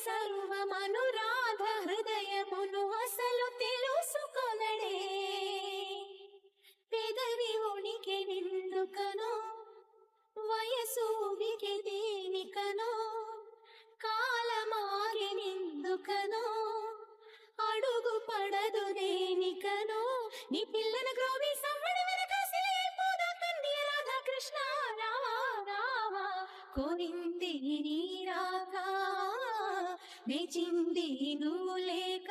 సర్వమనురాధ హృదయమును అసలు తెలుసుకొనడే పెదవి ఉనికి నిందుకనో వయసు ఉనికి దేనికనో కాలమాగి నిందుకనో అడుగు పడదు దేనికనో నీ పిల్లన గ్రోవి సవ్వడి వెనక సిలిపోదా తండ్రి రాధా కృష్ణ రావా రావా కోరింది నీ రాగా మెచ్చింది నువ్వు లేక